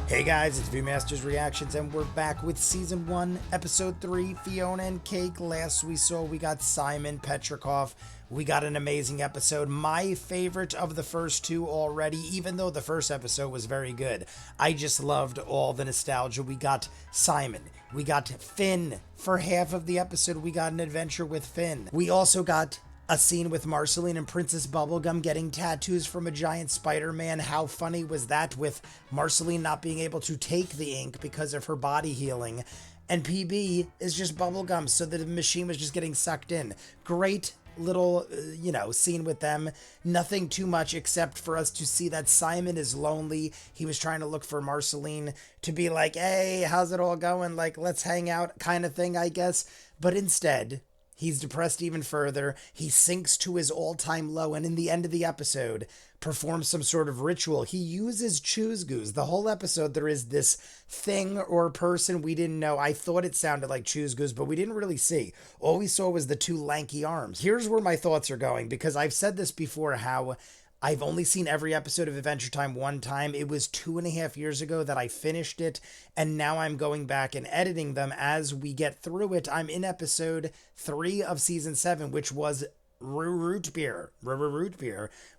Hey guys, it's ViewMasters Reactions, and we're back with Season 1, Episode 3, Fionna and Cake. Last we got Simon Petrikov. We got an amazing episode. My favorite of the first two already, even though the first episode was very good. I just loved all the nostalgia. We got Simon. We got Finn. For half of the episode, we got an adventure with Finn. We also got a scene with Marceline and Princess Bubblegum getting tattoos from a giant Spider-Man. How funny was that, with Marceline not being able to take the ink because of her body healing? And PB is just Bubblegum, so the machine was just getting sucked in. Great little, scene with them. Nothing too much except for us to see that Simon is lonely. He was trying to look for Marceline to be like, hey, how's it all going? Like, let's hang out kind of thing, I guess. But instead, he's depressed even further. He sinks to his all-time low, and in the end of the episode, performs some sort of ritual. He uses Choose Goose. The whole episode, there is this thing or person we didn't know. I thought it sounded like Choose Goose, but we didn't really see. All we saw was the two lanky arms. Here's where my thoughts are going, because I've said this before, how I've only seen every episode of Adventure Time one time. It was 2.5 years ago that I finished it, and now I'm going back and editing them as we get through it. I'm in episode 3 of season 7, which was Root Beer,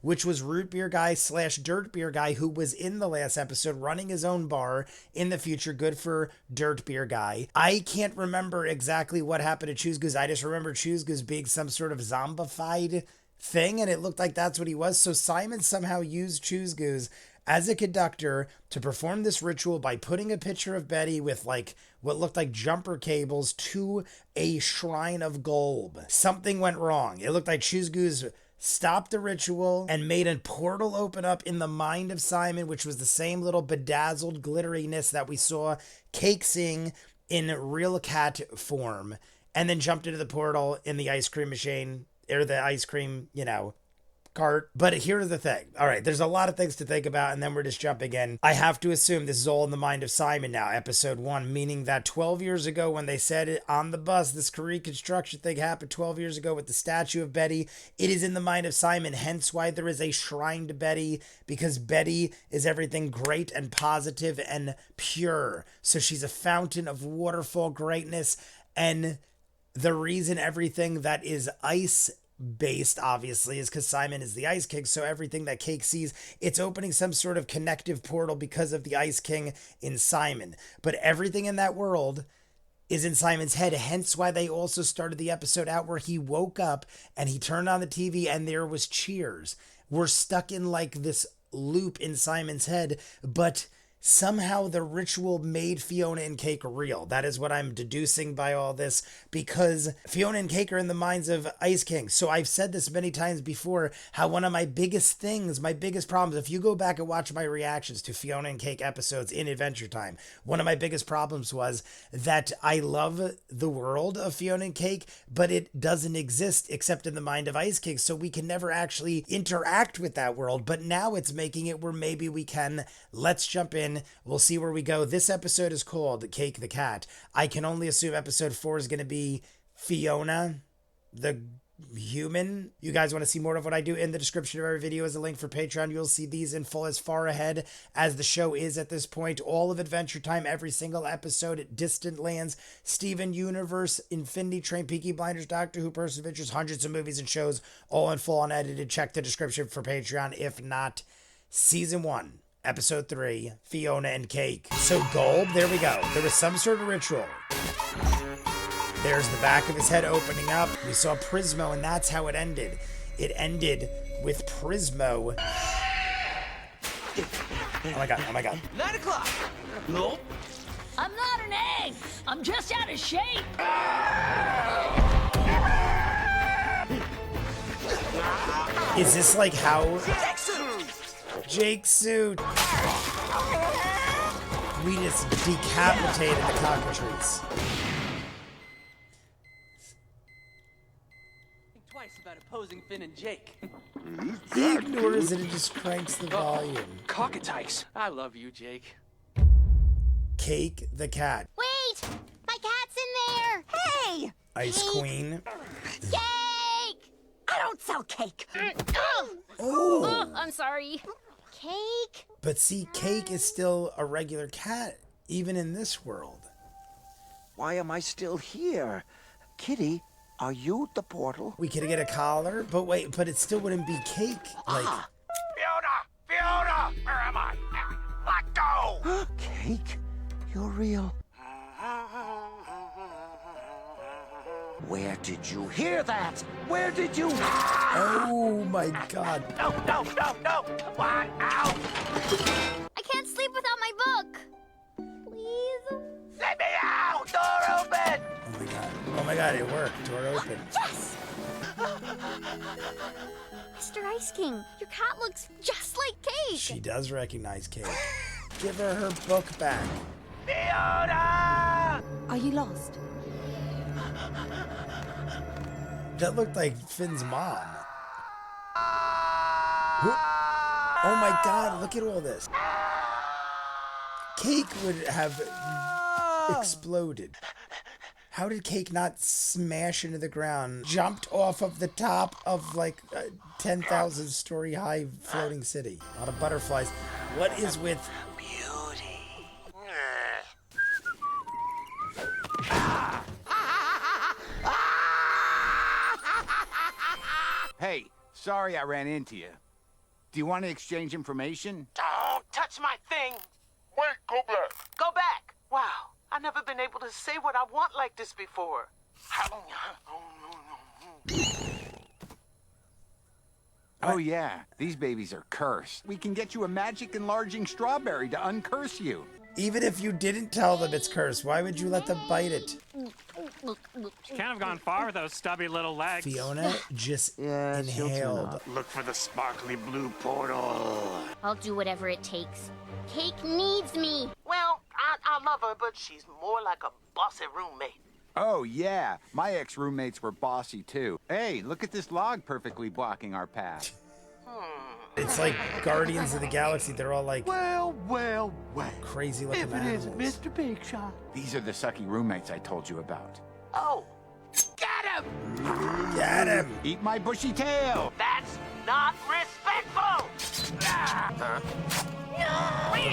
which was Root Beer Guy / Dirt Beer Guy, who was in the last episode running his own bar in the future. Good for Dirt Beer Guy. I can't remember exactly what happened to Choose Goose. I just remember Choose Goose being some sort of zombified thing, and it looked like that's what he was. So Simon somehow used Choose Goose as a conductor to perform this ritual by putting a picture of Betty with like what looked like jumper cables to a shrine of gold. Something went wrong. It looked like Choose Goose stopped the ritual and made a portal open up in the mind of Simon, which was the same little bedazzled glitteriness that we saw Cake seeing in real cat form, and then jumped into the portal in the ice cream machine, or the ice cream, cart. But here's the thing. All right, there's a lot of things to think about, and then we're just jumping in. I have to assume this is all in the mind of Simon now, episode 1, meaning that 12 years ago when they said it on the bus, this reconstruction thing happened 12 years ago with the statue of Betty. It is in the mind of Simon, hence why there is a shrine to Betty, because Betty is everything great and positive and pure. So she's a fountain of waterfall greatness, and the reason everything that is ice based obviously is because Simon is the Ice King. So everything that Cake sees, it's opening some sort of connective portal because of the Ice King in Simon. But everything in that world is in Simon's head, hence why they also started the episode out where he woke up and he turned on the TV and there was cheers. We're stuck in like this loop in Simon's head, but somehow the ritual made Fionna and Cake real. That is what I'm deducing by all this, because Fionna and Cake are in the minds of Ice King. So I've said this many times before, how one of my biggest things, my biggest problems, if you go back and watch my reactions to Fionna and Cake episodes in Adventure Time, one of my biggest problems was that I love the world of Fionna and Cake, but it doesn't exist except in the mind of Ice King. So we can never actually interact with that world. But now it's making it where maybe we can. Let's jump in. We'll see where we go. This episode is called Cake the Cat. I can only assume episode 4 is going to be Fionna the human. You guys want to see more of what I do? In the description of every video is a link for Patreon. You'll see these in full as far ahead as the show is at this point. All of Adventure Time, every single episode, Distant Lands, Steven Universe, Infinity Train, Peaky Blinders, Doctor Who, Person of Interest, hundreds of movies and shows, all in full unedited. Check the description for Patreon. If not, Season 1. Episode 3, Fionna and Cake. So Gold, there we go. There was some sort of ritual. There's the back of his head opening up. We saw Prismo, and that's how it ended. It ended with Prismo. Oh my god, oh my god. 9 o'clock. No. I'm not an egg. I'm just out of shape. Is this like how... Jake's suit. We just decapitated the cockatrice. Think twice about opposing Finn and Jake. He ignores it and just cranks the volume. Cockatrice. I love you, Jake. Cake the cat. Wait! My cat's in there! Hey! Ice Queen. Cake! I don't sell cake! Oh. Oh, I'm sorry. Cake? But see, Cake is still a regular cat, even in this world. Why am I still here? Kitty, are you the portal? We could get a collar, but wait, but it still wouldn't be Cake. Like, Fionna! Fionna! Where am I? Let go! Cake? You're real. Where did you hear that? Where did you... oh my God. No, no, no, no! Why? Ow! I can't sleep without my book. Please? Let me out! Door open! Oh my God. Oh my God, it worked. Door open. Yes! Mr. Ice King, your cat looks just like Cake. She does recognize Cake. Give her her book back. Fionna! Are you lost? That looked like Finn's mom. Oh my God, look at all this. Cake would have exploded. How did Cake not smash into the ground? Jumped off of the top of like a 10,000 story high floating city. A lot of butterflies. What is with Beauty. Hey, sorry I ran into you. Do you want to exchange information? Don't touch my thing. Wait, go back. Go back. Wow, I've never been able to say what I want like this before. Oh yeah, these babies are cursed. We can get you a magic enlarging strawberry to uncurse you. even if you didn't tell them it's cursed, why would you let them bite it? She can't have gone far with those stubby little legs. Fiona just inhaled. Look for the sparkly blue portal. I'll do whatever it takes. Cake needs me. Well, I love her, but she's more like a bossy roommate. Oh yeah, my ex-roommates were bossy too. Hey, look at this log perfectly blocking our path. It's like Guardians of the Galaxy. They're all like Well. crazy looking If it animals. isn't Mr. Big Shot. These are the sucky roommates I told you about. Oh, get him! Get him! Eat my bushy tail! That's not respectful!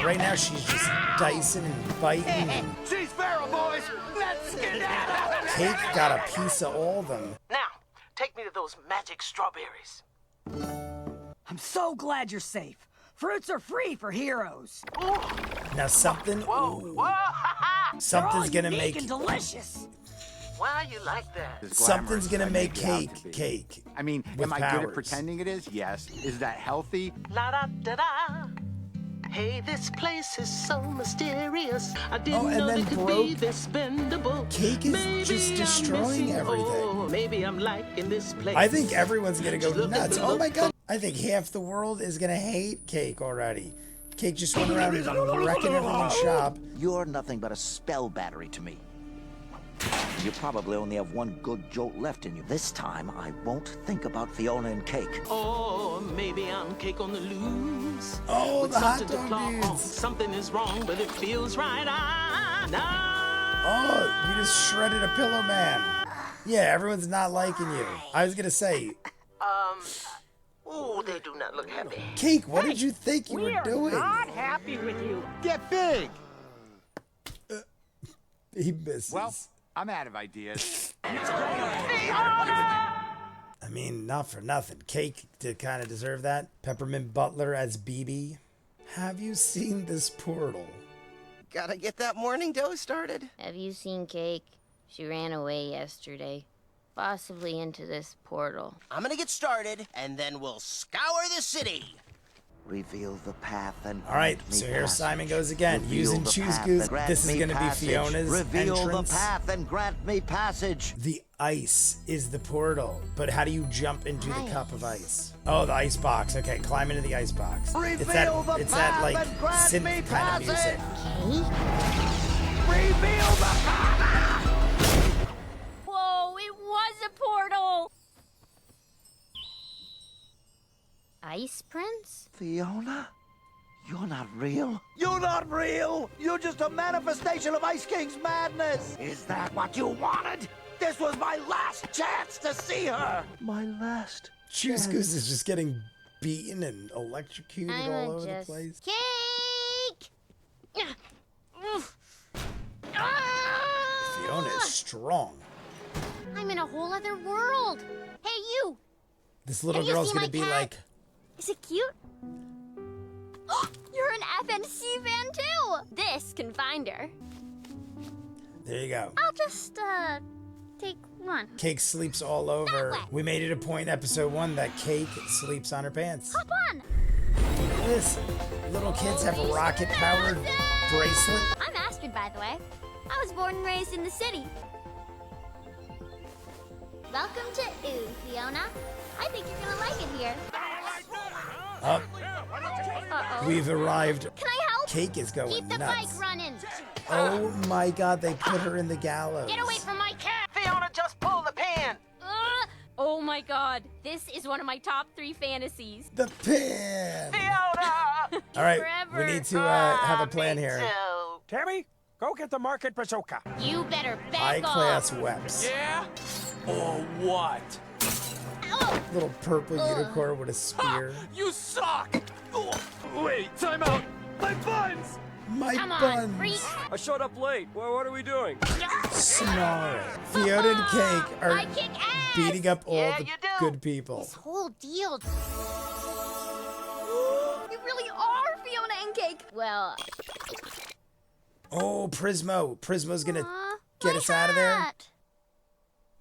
Right now she's just dicing and biting. And She's feral, boys. Let's get out. Cake got a piece of all of them. Now, take me to those magic strawberries. I'm so glad you're safe. Fruits are free for heroes. Now something. Whoa, Ooh, whoa! something's They're all gonna unique make. and delicious. Why you like that? As Something's glamorous gonna as I make it out to cake. be. Cake. I mean, with am I good powers. at pretending it is? Yes. Is that healthy? La da da da. Hey, this place is so mysterious. I didn't Oh, and know then it could be this bendable. Cake is Maybe just I'm destroying missing- everything. Oh, maybe I'm liking this place. I think everyone's gonna go Look at nuts. the Oh my look. god! I think half the world is gonna hate Cake already. Cake just went around wrecking everyone's shop. You're nothing but a spell battery to me. You probably only have one good jolt left in you. This time, I won't think about Fionna and Cake. Oh, maybe I'm cake on the loose. Oh, With the hot something to dog claw on. dudes. Something is wrong, but it feels right. I Oh, you just shredded a pillow man. Yeah, everyone's not liking you. I was gonna say, Oh, they do not look happy. Cake, what did you think you We were are doing? not happy with you. Get big! He misses. Well, I'm out of ideas. I mean, not for nothing. Cake did kind of deserve that. Peppermint Butler as BB. Have you seen this portal? Gotta get that morning dough started. Have you seen Cake? She ran away yesterday. Possibly into this portal. I'm gonna get started, and then we'll scour the city. Reveal the path and All right, grant me so here passage. Simon goes again, Reveal using the Choose path Goose. and grant This is me gonna be passage. Fiona's Reveal entrance. the path and grant me passage. The ice is the portal, but how do you jump into the cup of ice? Oh, the ice box. Okay, climb into the ice box. It's that, Reveal the it's that path like and grant me synth kind of music. Reveal the path. Whoa, it was a portal! Ice Prince? Fionna? You're not real. You're not real. You're just a manifestation of Ice King's madness. Is that what you wanted? This was my last chance to see her. My last. Choose Goose is just getting beaten and electrocuted all I'm over the just place. Cake! Fionna is strong. I'm in a whole other world. Hey, you! This little Have you girl's seen gonna my be cat? like, Is it cute? You're an FNC fan too! This can find her. there you go. I'll just, take one. Cake sleeps all over. way. We made it a point in episode 1 that Cake sleeps on her pants. Hop on! This little kids have a rocket-powered bracelet. I'm Astrid, by the way. I was born and raised in the city. Welcome to Ooh, Fiona. I think you're gonna like it here. Up, Uh-oh. we've arrived. Can I help? Cake is going Keep the nuts. bike running. Oh my god, they put her in the gallows. Get away from my cat! Fiona, just pull the pin. Oh my god, this is one of my top 3 fantasies. The pin! Fiona! All right, Forever. we need to have a plan Me here. too. Tammy, go get the market bazooka. You better back High-class off. weps. Yeah? Or what? Oh, Little purple unicorn with a spear. You suck! Wait, time out! My buns! My come on, buns! freak. I showed up late. Well, what are we doing? Snarl. Fionna and Cake are I kick ass. beating up all Yeah, the you do. good people. This whole deal. You really are Fiona and Cake. Well, Oh, Prismo. Prismo's gonna get my us out of there. hat.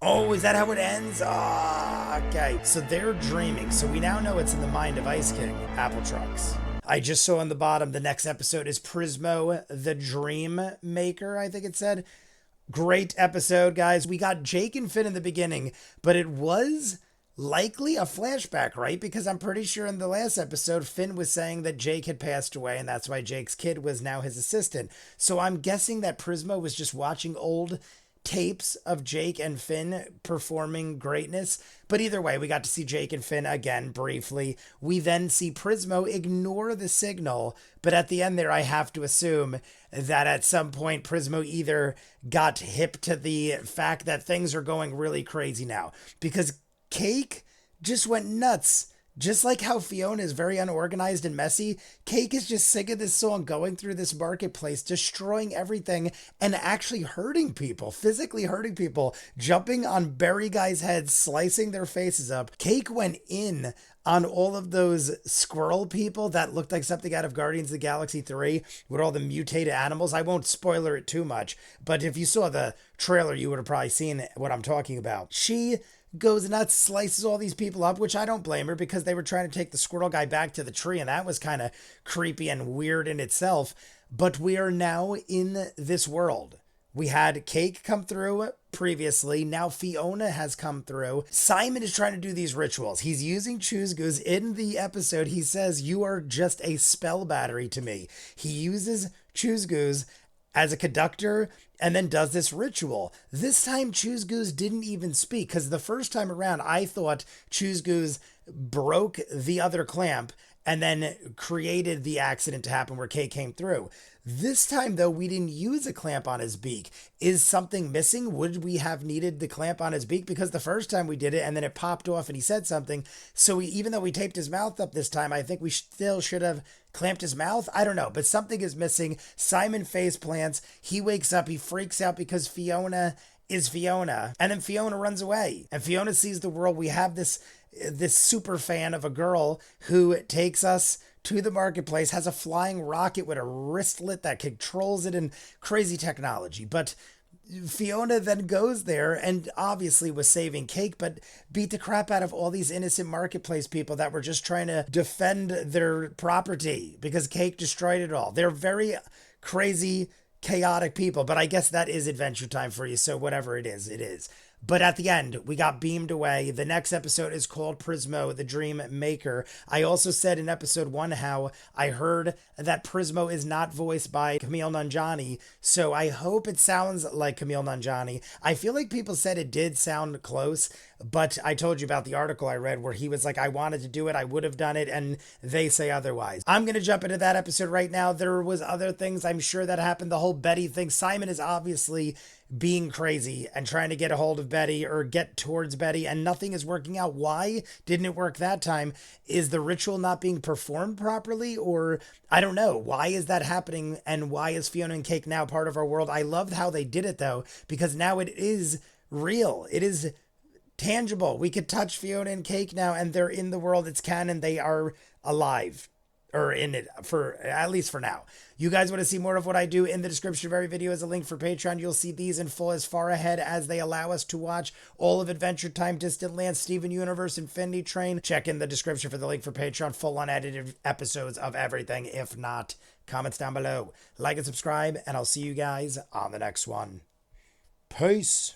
Oh, is that how it ends? Ah, okay. So they're dreaming. So we now know it's in the mind of Ice King, Apple Trucks. I just saw on the bottom, the next episode is Prismo, the Dream Maker, I think it said. Great episode, guys. We got Jake and Finn in the beginning, but it was likely a flashback, right? Because I'm pretty sure in the last episode, Finn was saying that Jake had passed away, and that's why Jake's kid was now his assistant. So I'm guessing that Prismo was just watching old tapes of Jake and Finn performing greatness. But either way, we got to see Jake and Finn again briefly. We then see Prismo ignore the signal, but at the end there, I have to assume that at some point Prismo either got hip to the fact that things are going really crazy now, because Cake just went nuts. Just like how Fionna is very unorganized and messy, Cake is just singing this song, going through this marketplace, destroying everything, and actually hurting people, physically hurting people, jumping on berry guys' heads, slicing their faces up. Cake went in on all of those squirrel people that looked like something out of Guardians of the Galaxy 3 with all the mutated animals. I won't spoiler it too much, but if you saw the trailer, you would have probably seen what I'm talking about. She goes nuts, slices all these people up, which I don't blame her because they were trying to take the squirrel guy back to the tree, and that was kind of creepy and weird in itself. But we are now in this world. We had Cake come through previously. Now Fionna has come through. Simon is trying to do these rituals. He's using Choose Goose. In the episode, he says, "You are just a spell battery to me." He uses Choose Goose as a conductor and then does this ritual. This time Choose Goose didn't even speak, because the first time around I thought Choose Goose broke the other clamp and then created the accident to happen where Kay came through. This time, though, we didn't use a clamp on his beak. Is something missing? Would we have needed the clamp on his beak? Because the first time we did it and then it popped off and he said something. So even though we taped his mouth up this time, I think we still should have clamped his mouth. I don't know, but something is missing. Simon face plants. He wakes up. He freaks out because Fionna is Fionna. And then Fionna runs away. And Fionna sees the world. We have this super fan of a girl who takes us to the marketplace, has a flying rocket with a wristlet that controls it, and crazy technology. But Fionna then goes there and obviously was saving Cake, but beat the crap out of all these innocent marketplace people that were just trying to defend their property because Cake destroyed it all. They're very crazy, chaotic people, but I guess that is Adventure Time for you, so whatever it is, it is. But at the end, we got beamed away. The next episode is called Prismo, the Dream Maker. I also said in episode 1 how I heard that Prismo is not voiced by Camille Nanjiani, so I hope it sounds like Camille Nanjiani. I feel like people said it did sound close, but I told you about the article I read where he was like, I wanted to do it, I would have done it, and they say otherwise. I'm going to jump into that episode right now. There was other things I'm sure that happened. The whole Betty thing. Simon is obviously being crazy and trying to get a hold of Betty or get towards Betty, and nothing is working out. Why didn't it work that time? Is the ritual not being performed properly? Or I don't know. Why is that happening? And why is Fionna and Cake now part of our world? I loved how they did it though, because now it is real. It is tangible. We could touch Fionna and Cake now, and they're in the world. It's canon. They are alive, or in it, for at least for now. You guys want to see more of what I do? In the description of every video is a link for Patreon. You'll see these in full as far ahead as they allow us to watch all of Adventure Time, Distant Lands, Steven Universe, Infinity Train. Check in the description for the link for Patreon, full unedited episodes of everything. If not, comments down below. Like and subscribe, and I'll see you guys on the next one. Peace.